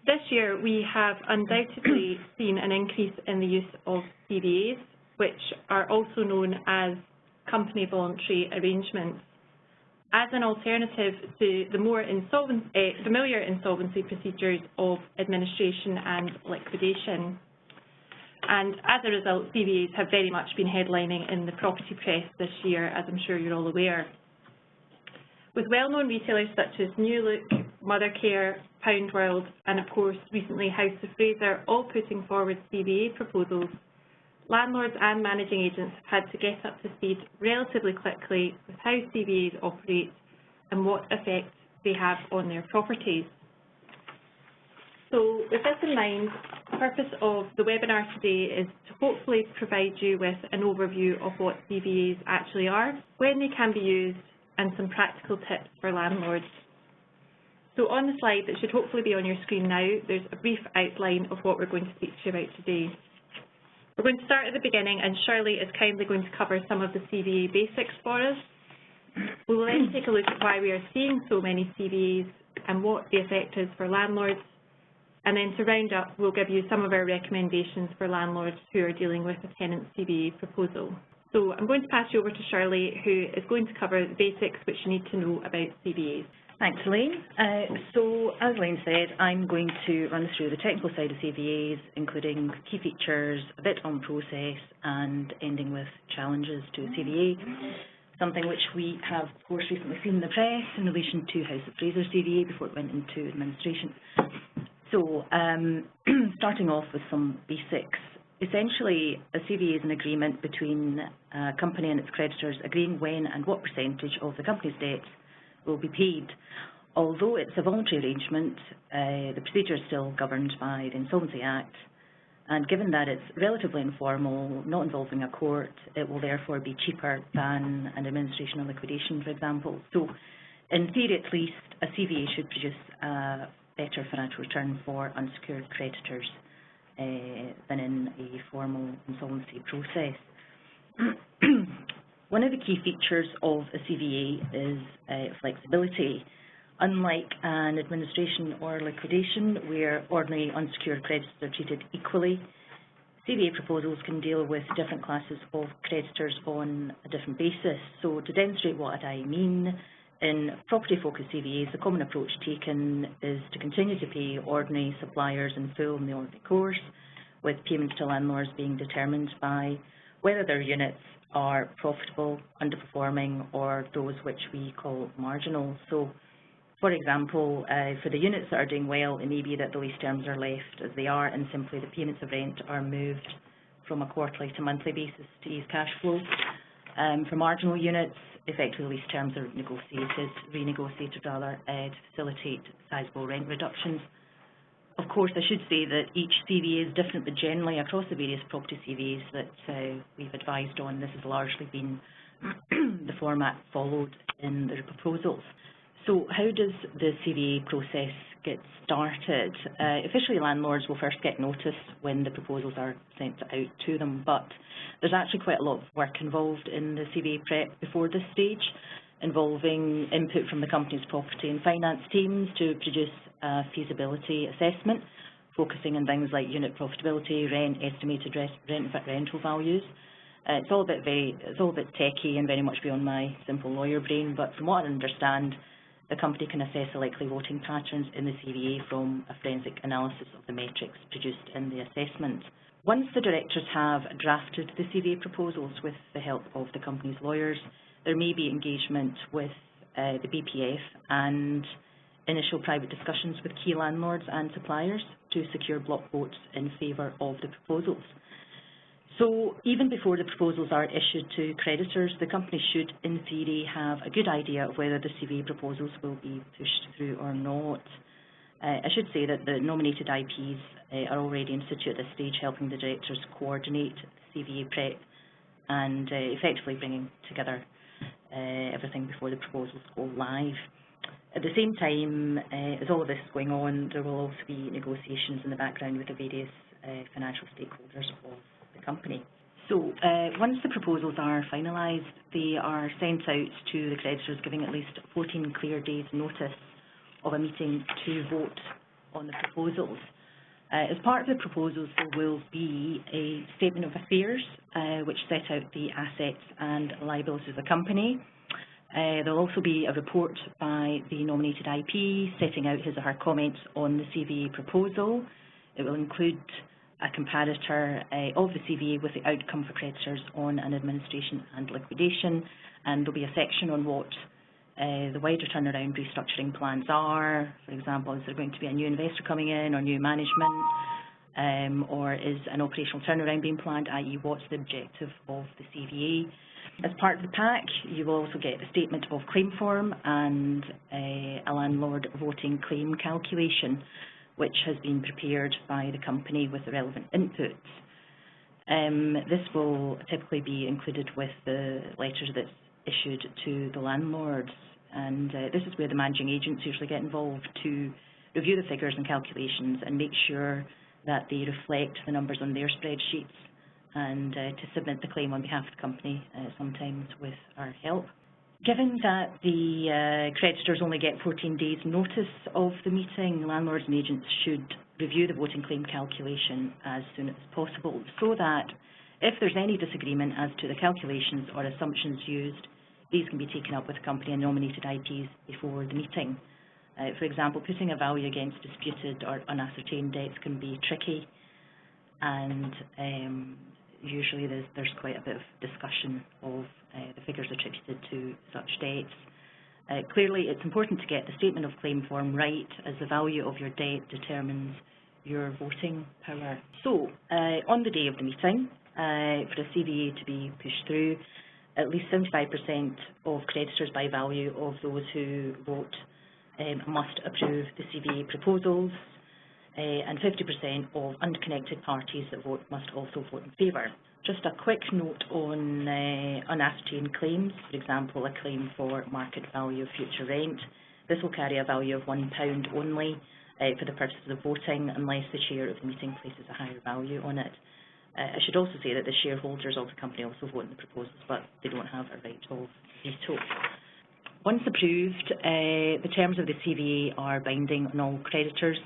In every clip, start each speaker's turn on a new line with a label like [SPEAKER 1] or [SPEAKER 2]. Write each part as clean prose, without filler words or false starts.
[SPEAKER 1] This year we have undoubtedly seen an increase in the use of CVAs, which are also known as company voluntary arrangements, as an alternative to the more familiar insolvency procedures of administration and liquidation. And as a result, CVAs have very much been headlining in the property press this year, as I'm sure you're all aware. With well-known retailers such as New Look, Mothercare, Pound World, and of course recently House of Fraser all putting forward CVA proposals, landlords and managing agents have had to get up to speed relatively quickly with how CVAs operate and what effect they have on their properties. So with this in mind, the purpose of the webinar today is to hopefully provide you with an overview of what CVAs actually are, when they can be used, and some practical tips for landlords. So on the slide that should hopefully be on your screen now, there's a brief outline of what we're going to speak to you about today. We're going to start at the beginning, and Shirley is kindly going to cover some of the CVA basics for us. We will then take a look at why we are seeing so many CVAs and what the effect is for landlords. And then to round up, we'll give you some of our recommendations for landlords who are dealing with a tenant CVA proposal. So I'm going to pass you over to Shirley, who is going to cover the basics which you need to know about CVAs.
[SPEAKER 2] Thanks, Elaine. So as Elaine said, I'm going to run through the technical side of CVAs, including key features, a bit on process, and ending with challenges to a CVA, something which we have, of course, recently seen in the press in relation to House of Fraser CVA before it went into administration. So starting off with some basics. Essentially, a CVA is an agreement between a company and its creditors agreeing when and what percentage of the company's debts will be paid. Although it's a voluntary arrangement, the procedure is still governed by the Insolvency Act, and given that it's relatively informal, not involving a court, it will therefore be cheaper than an administration or liquidation, for example. So in theory at least, a CVA should produce a better financial return for unsecured creditors than in a formal insolvency process. One of the key features of a CVA is flexibility. Unlike an administration or liquidation where ordinary unsecured creditors are treated equally, CVA proposals can deal with different classes of creditors on a different basis. So to demonstrate what I mean, in property-focused CVAs, the common approach taken is to continue to pay ordinary suppliers in full in the ordinary course, with payments to landlords being determined by whether their units are profitable, underperforming, or those which we call marginal. So, for example, for the units that are doing well, it may be that the lease terms are left as they are and simply the payments of rent are moved from a quarterly to monthly basis to ease cash flow. For marginal units, effectively lease terms are renegotiated to facilitate sizable rent reductions. Of course, I should say that each CVA is different, but generally across the various property CVAs that we've advised on, this has largely been the format followed in the proposals. So how does the CVA process get started? Officially, landlords will first get notice when the proposals are sent out to them, but there's actually quite a lot of work involved in the CVA prep before this stage, involving input from the company's property and finance teams to produce a feasibility assessment, focusing on things like unit profitability, rent, estimated rental values. It's all a bit techie and very much beyond my simple lawyer brain, but from what I understand, the company can assess the likely voting patterns in the CVA from a forensic analysis of the metrics produced in the assessment. Once the directors have drafted the CVA proposals with the help of the company's lawyers, there may be engagement with the BPF and initial private discussions with key landlords and suppliers to secure block votes in favour of the proposals. So even before the proposals are issued to creditors, the company should, in theory, have a good idea of whether the CVA proposals will be pushed through or not. I should say that the nominated IPs are already in situ at this stage, helping the directors coordinate CVA prep and effectively bringing together everything before the proposals go live. At the same time, as all of this is going on, there will also be negotiations in the background with the various financial stakeholders of the company. So once the proposals are finalised, they are sent out to the creditors, giving at least 14 clear days notice of a meeting to vote on the proposals. As part of the proposals, there will be a statement of affairs which set out the assets and liabilities of the company. There will also be a report by the nominated IP setting out his or her comments on the CVA proposal. It will include a comparator of the CVA with the outcome for creditors on an administration and liquidation, and there will be a section on what the wider turnaround restructuring plans are. For example, is there going to be a new investor coming in or new management, or is an operational turnaround being planned, i.e. what's the objective of the CVA. As part of the pack, you will also get a statement of claim form and a landlord voting claim calculation, which has been prepared by the company with the relevant inputs. This will typically be included with the letters that's issued to the landlords, and this is where the managing agents usually get involved to review the figures and calculations and make sure that they reflect the numbers on their spreadsheets, and to submit the claim on behalf of the company, sometimes with our help. Given that the creditors only get 14 days notice of the meeting, landlords and agents should review the voting claim calculation as soon as possible, so that if there's any disagreement as to the calculations or assumptions used, these can be taken up with the company and nominated IPs before the meeting. For example, putting a value against disputed or unascertained debts can be tricky, and usually there's quite a bit of discussion of the figures attributed to such debts. Clearly, it's important to get the statement of claim form right, as the value of your debt determines your voting power. So, on the day of the meeting, for a CVA to be pushed through, at least 75% of creditors by value of those who vote must approve the CVA proposals, and 50% of unconnected parties that vote must also vote in favour. Just a quick note on unascertained claims. For example, a claim for market value of future rent. This will carry a value of £1 only for the purposes of voting, unless the chair of the meeting places a higher value on it. I should also say that the shareholders of the company also vote in the proposals, but they don't have a right of veto. Once approved, the terms of the CVA are binding on all creditors,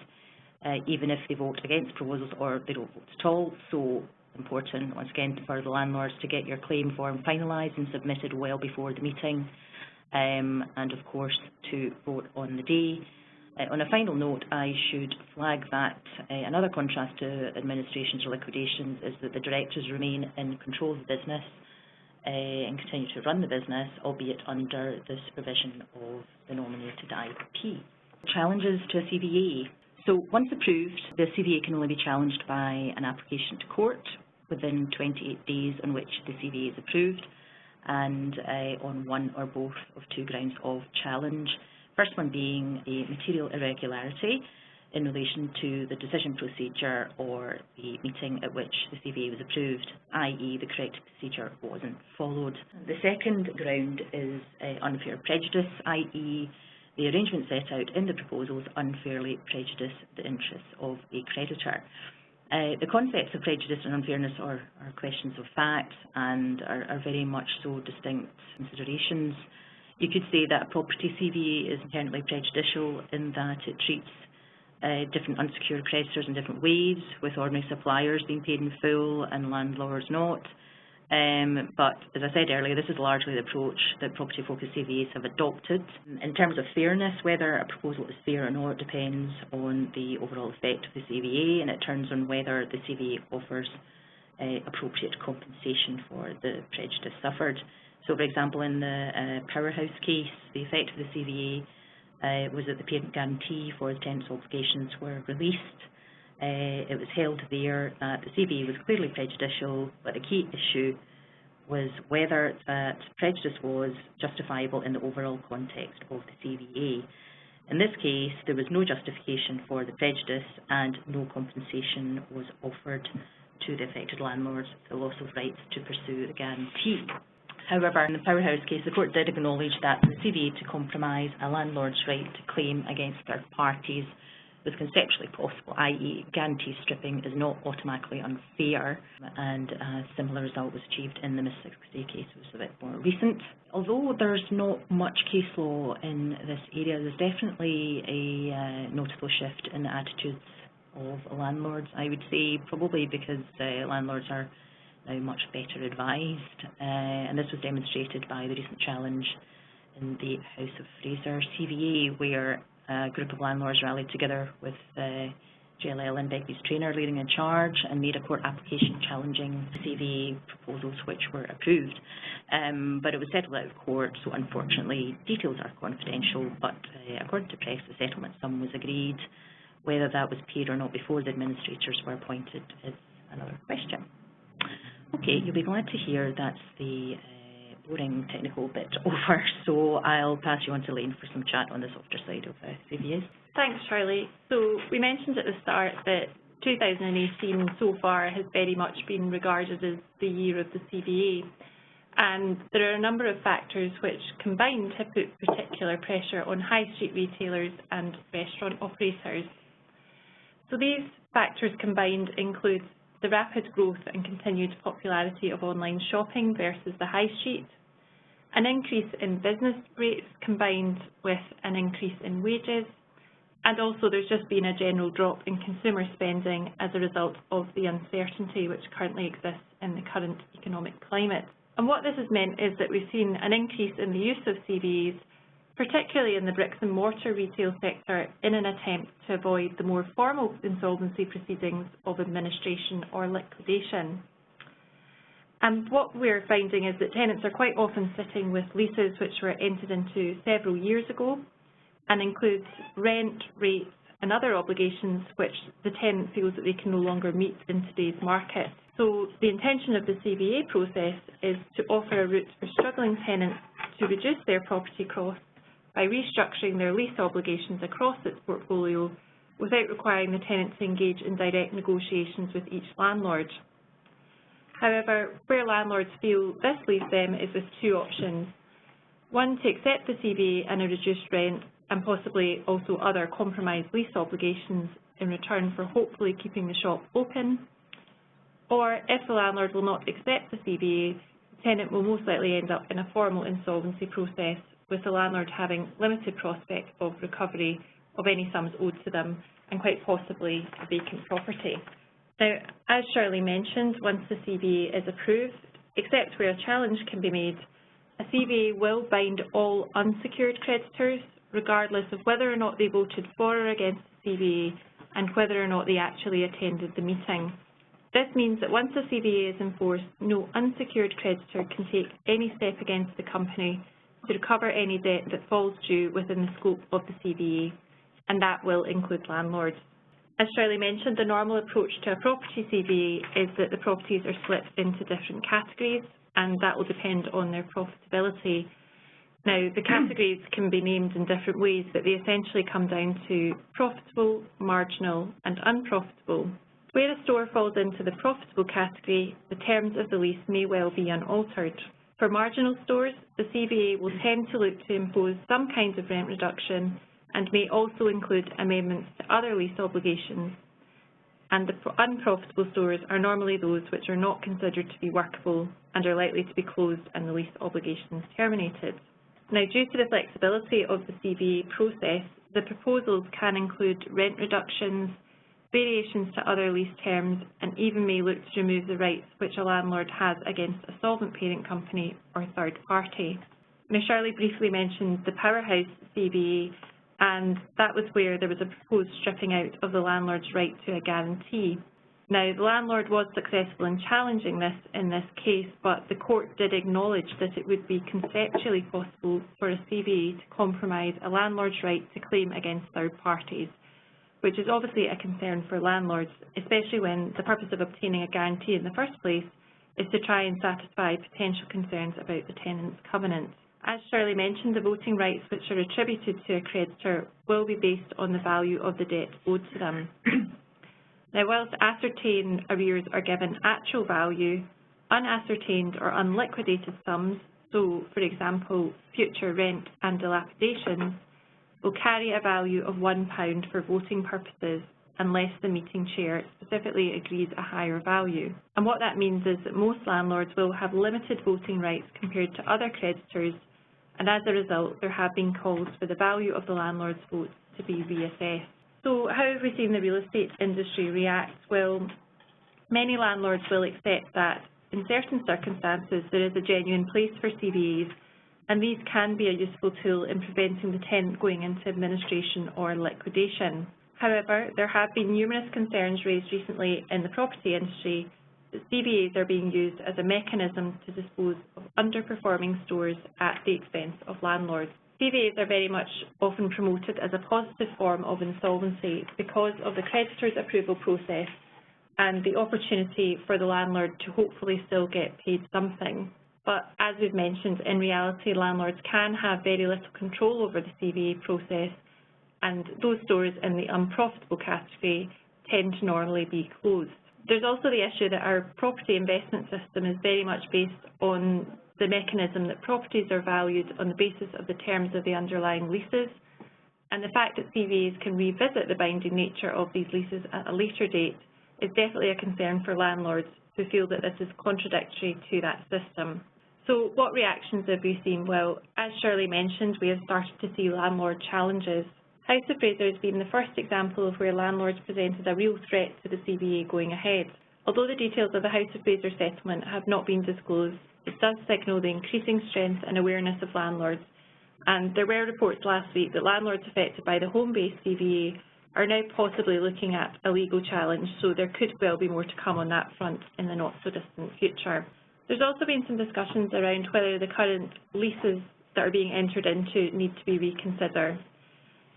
[SPEAKER 2] even if they vote against proposals or they don't vote at all. So important, once again, for the landlords to get your claim form finalised and submitted well before the meeting, and of course to vote on the day. On a final note, I should flag that another contrast to administrations or liquidations is that the directors remain in control of the business and continue to run the business, albeit under the supervision of the nominated IP. Challenges to a CVA. So once approved, the CVA can only be challenged by an application to court within 28 days on which the CVA is approved, and on one or both of two grounds of challenge. First one being a material irregularity in relation to the decision procedure or the meeting at which the CVA was approved, i.e. the correct procedure wasn't followed. The second ground is unfair prejudice, i.e. the arrangement set out in the proposals unfairly prejudice the interests of a creditor. The concepts of prejudice and unfairness are questions of fact and are very much so distinct considerations. You could say that a property CVA is inherently prejudicial in that it treats different unsecured creditors in different ways, with ordinary suppliers being paid in full and landlords not. But as I said earlier, this is largely the approach that property-focused CVAs have adopted. In terms of fairness, whether a proposal is fair or not depends on the overall effect of the CVA, and it turns on whether the CVA offers appropriate compensation for the prejudice suffered. So, for example, in the Powerhouse case, the effect of the CVA was that the payment guarantee for the tenant's obligations were released. It was held there that the CVA was clearly prejudicial, but the key issue was whether that prejudice was justifiable in the overall context of the CVA. In this case, there was no justification for the prejudice and no compensation was offered to the affected landlords for the loss of rights to pursue the guarantee. However, in the Powerhouse case, the court did acknowledge that for the CVA to compromise a landlord's right to claim against third parties was conceptually possible, i.e. guarantee stripping is not automatically unfair, and a similar result was achieved in the Miss 60 case, which was a bit more recent. Although there's not much case law in this area, there's definitely a notable shift in the attitudes of landlords, I would say, probably because landlords are now much better advised, and this was demonstrated by the recent challenge in the House of Fraser CVA, where a group of landlords rallied together with JLL and Becky's trainer leading in charge and made a court application challenging the CVA proposals which were approved. But it was settled out of court, so unfortunately details are confidential, but according to press, the settlement sum was agreed. Whether that was paid or not before the administrators were appointed is another question. Okay, you'll be glad to hear that's the boring technical bit over, so I'll pass you on to Elaine for some chat on the softer side of CVAs.
[SPEAKER 1] Thanks, Shirley. So we mentioned at the start that 2018 so far has very much been regarded as the year of the CVA, and there are a number of factors which combine to put particular pressure on high street retailers and restaurant operators. So these factors combined include the rapid growth and continued popularity of online shopping versus the high street, an increase in business rates combined with an increase in wages, and also there's just been a general drop in consumer spending as a result of the uncertainty which currently exists in the current economic climate. And what this has meant is that we've seen an increase in the use of CVAs, particularly in the bricks and mortar retail sector, in an attempt to avoid the more formal insolvency proceedings of administration or liquidation. And what we're finding is that tenants are quite often sitting with leases which were entered into several years ago and includes rent, rates and other obligations which the tenant feels that they can no longer meet in today's market. So the intention of the CVA process is to offer a route for struggling tenants to reduce their property costs by restructuring their lease obligations across its portfolio without requiring the tenant to engage in direct negotiations with each landlord. However, where landlords feel this leaves them is with two options. One, to accept the CVA and a reduced rent and possibly also other compromised lease obligations in return for hopefully keeping the shop open. Or if the landlord will not accept the CVA, the tenant will most likely end up in a formal insolvency process, with the landlord having limited prospect of recovery of any sums owed to them and quite possibly a vacant property. Now, as Shirley mentioned, once the CVA is approved, except where a challenge can be made, a CVA will bind all unsecured creditors, regardless of whether or not they voted for or against the CVA and whether or not they actually attended the meeting. This means that once the CVA is enforced, no unsecured creditor can take any step against the company to recover any debt that falls due within the scope of the CVA, and that will include landlords. As Shirley mentioned, the normal approach to a property CVA is that the properties are split into different categories, and that will depend on their profitability. Now, the categories can be named in different ways, but they essentially come down to profitable, marginal, and unprofitable. Where a store falls into the profitable category, the terms of the lease may well be unaltered. For marginal stores, the CVA will tend to look to impose some kind of rent reduction and may also include amendments to other lease obligations. And the unprofitable stores are normally those which are not considered to be workable and are likely to be closed and the lease obligations terminated. Now, due to the flexibility of the CVA process, the proposals can include rent reductions, variations to other lease terms, and even may look to remove the rights which a landlord has against a solvent parent company or third party. Now, Shirley briefly mentioned the Powerhouse CVA, and that was where there was a proposed stripping out of the landlord's right to a guarantee. Now, the landlord was successful in challenging this in this case, but the court did acknowledge that it would be conceptually possible for a CVA to compromise a landlord's right to claim against third parties, which is obviously a concern for landlords, especially when the purpose of obtaining a guarantee in the first place is to try and satisfy potential concerns about the tenant's covenants. As Shirley mentioned, the voting rights which are attributed to a creditor will be based on the value of the debt owed to them. Now, whilst ascertained arrears are given actual value, unascertained or unliquidated sums, so for example future rent and dilapidations, will carry a value of £1 for voting purposes unless the meeting chair specifically agrees a higher value. And what that means is that most landlords will have limited voting rights compared to other creditors, and as a result there have been calls for the value of the landlord's votes to be reassessed. So how have we seen the real estate industry react? Well, many landlords will accept that in certain circumstances there is a genuine place for CVAs, and these can be a useful tool in preventing the tenant going into administration or liquidation. However, there have been numerous concerns raised recently in the property industry that CVAs are being used as a mechanism to dispose of underperforming stores at the expense of landlords. CVAs are very much often promoted as a positive form of insolvency because of the creditor's approval process and the opportunity for the landlord to hopefully still get paid something. But as we've mentioned, in reality, landlords can have very little control over the CVA process, and those stores in the unprofitable category tend to normally be closed. There's also the issue that our property investment system is very much based on the mechanism that properties are valued on the basis of the terms of the underlying leases, and the fact that CVAs can revisit the binding nature of these leases at a later date is definitely a concern for landlords who feel that this is contradictory to that system. So what reactions have we seen? Well, as Shirley mentioned, we have started to see landlord challenges. House of Fraser has been the first example of where landlords presented a real threat to the CVA going ahead. Although the details of the House of Fraser settlement have not been disclosed, it does signal the increasing strength and awareness of landlords, and there were reports last week that landlords affected by the home-based CVA are now possibly looking at a legal challenge, so there could well be more to come on that front in the not-so-distant future. There's also been some discussions around whether the current leases that are being entered into need to be reconsidered.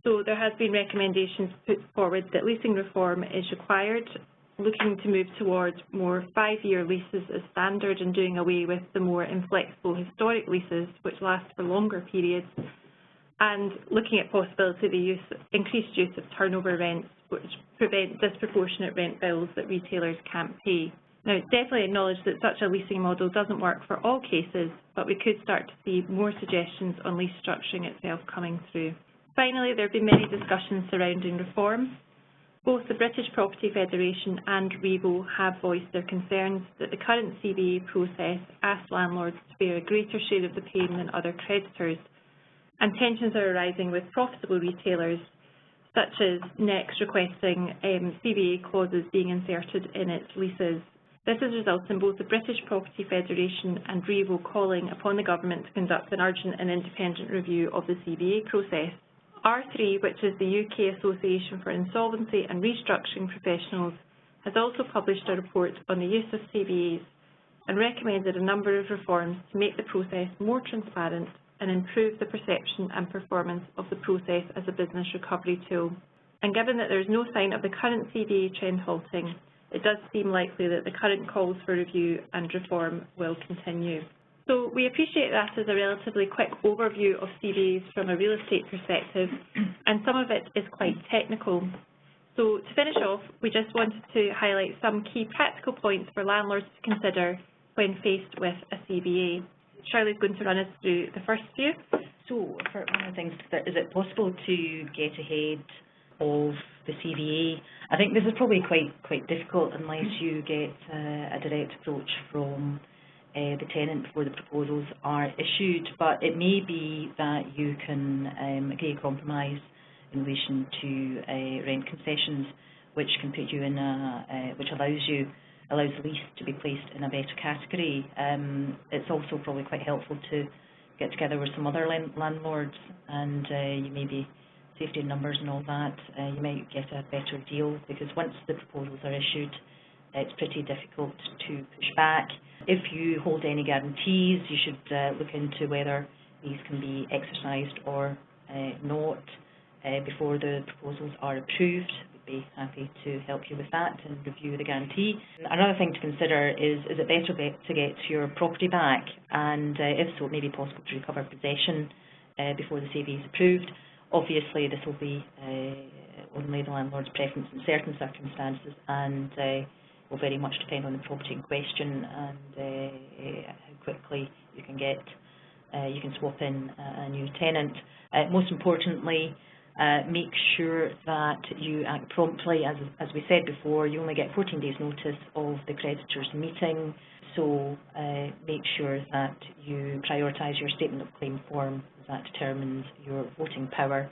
[SPEAKER 1] So there has been recommendations put forward that leasing reform is required, looking to move towards more 5-year leases as standard and doing away with the more inflexible historic leases which last for longer periods, and looking at possibility of the increased use of turnover rents which prevent disproportionate rent bills that retailers can't pay. Now, it's definitely acknowledged that such a leasing model doesn't work for all cases, but we could start to see more suggestions on lease structuring itself coming through. Finally, there have been many discussions surrounding reform. Both the British Property Federation and REVO have voiced their concerns that the current CVA process asks landlords to bear a greater share of the pain than other creditors, and tensions are arising with profitable retailers, such as Next requesting CVA clauses being inserted in its leases. This has resulted in both the British Property Federation and REVO calling upon the government to conduct an urgent and independent review of the CVA process. R3, which is the UK Association for Insolvency and Restructuring Professionals, has also published a report on the use of CVAs and recommended a number of reforms to make the process more transparent and improve the perception and performance of the process as a business recovery tool. And given that there is no sign of the current CVA trend halting, it does seem likely that the current calls for review and reform will continue. So we appreciate that as a relatively quick overview of CVAs from a real estate perspective, and some of it is quite technical. So to finish off, we just wanted to highlight some key practical points for landlords to consider when faced with a CVA. Shirley's going to run us through the first few.
[SPEAKER 2] So, for one of the things, is it possible to get ahead of the CVA? I think this is probably quite difficult unless you get a direct approach from the tenant before the proposals are issued, but it may be that you can agree a compromise in relation to rent concessions, which can put you in which allows the lease to be placed in a better category. It's also probably quite helpful to get together with some other landlords, and you may be safety in numbers and all that. You might get a better deal, because once the proposals are issued, it's pretty difficult to push back. If you hold any guarantees, you should look into whether these can be exercised or not before the proposals are approved. We'd be happy to help you with that and review the guarantee. Another thing to consider is it better to get your property back, and if so, it may be possible to recover possession before the CVA is approved. Obviously, this will be only the landlord's preference in certain circumstances, and will very much depend on the property in question and how quickly you can swap in a new tenant. Most importantly, Make sure that you act promptly. As we said before, you only get 14 days notice of the creditors meeting, so make sure that you prioritise your statement of claim form that determines your voting power.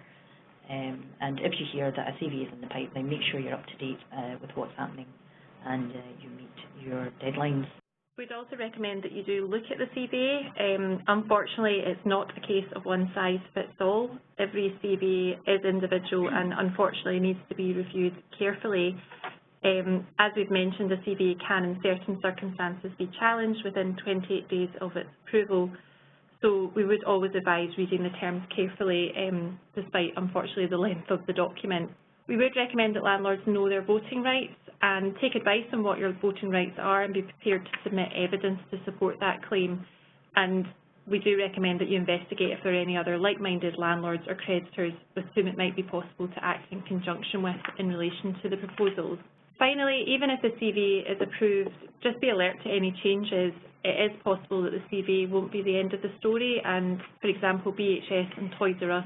[SPEAKER 2] And if you hear that a CVA is in the pipeline, make sure you're up to date with what's happening and you meet your deadlines.
[SPEAKER 1] We'd also recommend that you do look at the CVA. Unfortunately, it's not a case of one size fits all. Every CVA is individual and unfortunately needs to be reviewed carefully. As we've mentioned, a CVA can in certain circumstances be challenged within 28 days of its approval. So we would always advise reading the terms carefully, despite, unfortunately, the length of the document. We would recommend that landlords know their voting rights and take advice on what your voting rights are and be prepared to submit evidence to support that claim. And we do recommend that you investigate if there are any other like-minded landlords or creditors with whom it might be possible to act in conjunction with in relation to the proposals. Finally, even if the CVA is approved, just be alert to any changes. It is possible that the CVA won't be the end of the story, and, for example, BHS and Toys R Us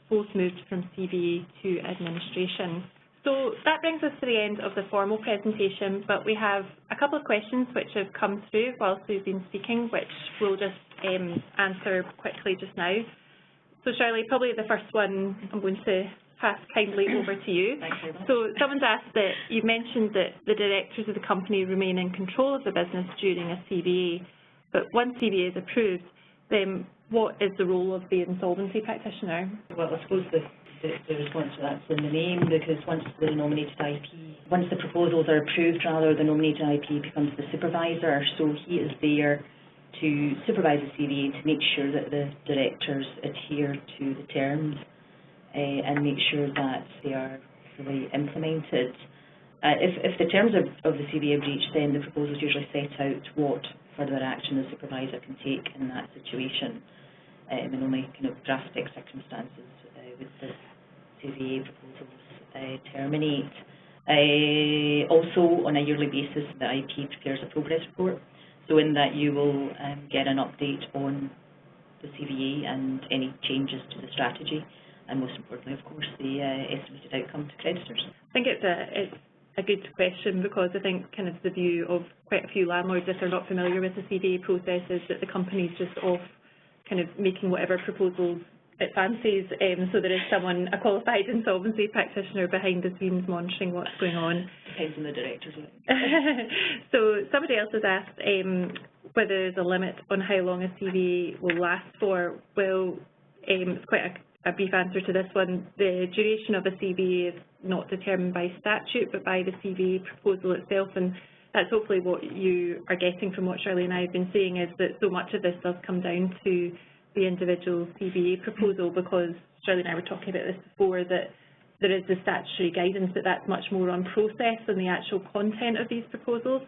[SPEAKER 1] both moved from CVA to administration. So that brings us to the end of the formal presentation, but we have a couple of questions which have come through whilst we've been speaking, which we'll just answer quickly just now. So Shirley, probably the first one I'm going to pass kindly over to you.
[SPEAKER 2] Thank you very much.
[SPEAKER 1] So someone's asked that you've mentioned that the directors of the company remain in control of the business during a CVA, but once CVA is approved, then what is the role of the insolvency practitioner?
[SPEAKER 2] Well, I suppose the response to that's in the name, because once the nominated IP, once the proposals are approved, rather, the nominated IP becomes the supervisor, so he is there to supervise the CVA to make sure that the directors adhere to the terms and make sure that they are fully implemented. If the terms of the CVA are breached, then the proposals usually set out what further action the supervisor can take in that situation, and only kind of drastic circumstances would the CVA proposals terminate. Also, on a yearly basis, the IP prepares a progress report, so in that you will get an update on the CVA and any changes to the strategy, and most importantly, of course, the estimated outcome to creditors.
[SPEAKER 1] I think it's a good question, because I think kind of the view of quite a few landlords, if they're not familiar with the CVA process, is that the company's just off kind of making whatever proposals it fancies, so there is someone, a qualified insolvency practitioner behind the scenes monitoring what's going on.
[SPEAKER 2] Depends on the directors.
[SPEAKER 1] So somebody else has asked whether there's a limit on how long a CVA will last for. Well, it's quite a brief answer to this one. The duration of a CVA is not determined by statute, but by the CVA proposal itself, and that's hopefully what you are getting from what Shirley and I have been saying, is that so much of this does come down to the individual CVA proposal, because Shirley and I were talking about this before, that there is the statutory guidance, but that's much more on process than the actual content of these proposals.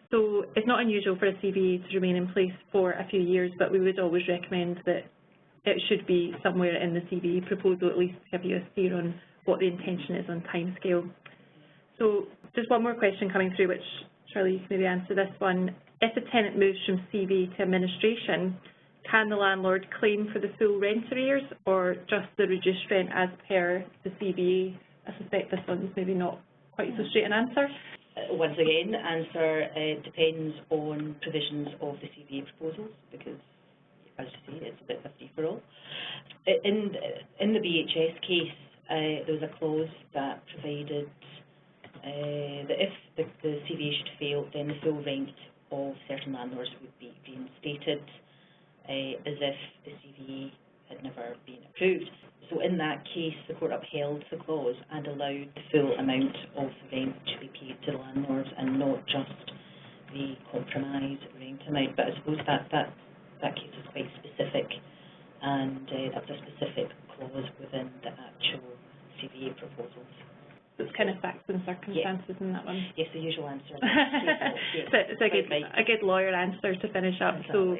[SPEAKER 1] So it's not unusual for a CVA to remain in place for a few years, but we would always recommend that it should be somewhere in the CVA proposal, at least to give you a steer on what the intention is on timescale. So just one more question coming through, which Shirley, you can maybe answer this one. If a tenant moves from CVA to administration, can the landlord claim for the full rent arrears or just the reduced rent as per the CVA? I suspect this one's maybe not quite so straight an answer.
[SPEAKER 2] Once again, the answer depends on provisions of the CVA proposals, because, as you say, it's a bit 50 for all. In the BHS case, there was a clause that provided that if the CVA should fail, then the full rent of certain landlords would be reinstated, as if the CVA had never been approved. So in that case, the court upheld the clause and allowed the full amount of the rent to be paid to the landlords and not just the compromise rent amount. But I suppose that case is quite specific, and that's a specific clause within the actual CVA proposals.
[SPEAKER 1] So it's kind of facts and circumstances in that one.
[SPEAKER 2] Yes, the usual answer.
[SPEAKER 1] It's a good lawyer answer to finish up.
[SPEAKER 2] Exactly.
[SPEAKER 1] So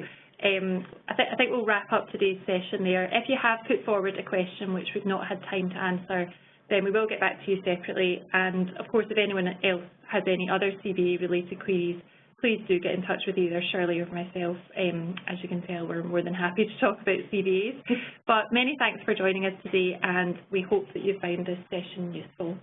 [SPEAKER 1] I think we'll wrap up today's session there. If you have put forward a question which we've not had time to answer, then we will get back to you separately. And of course, if anyone else has any other CVA related queries, please do get in touch with either Shirley or myself. As you can tell, we're more than happy to talk about CVAs. But many thanks for joining us today, and we hope that you found this session useful.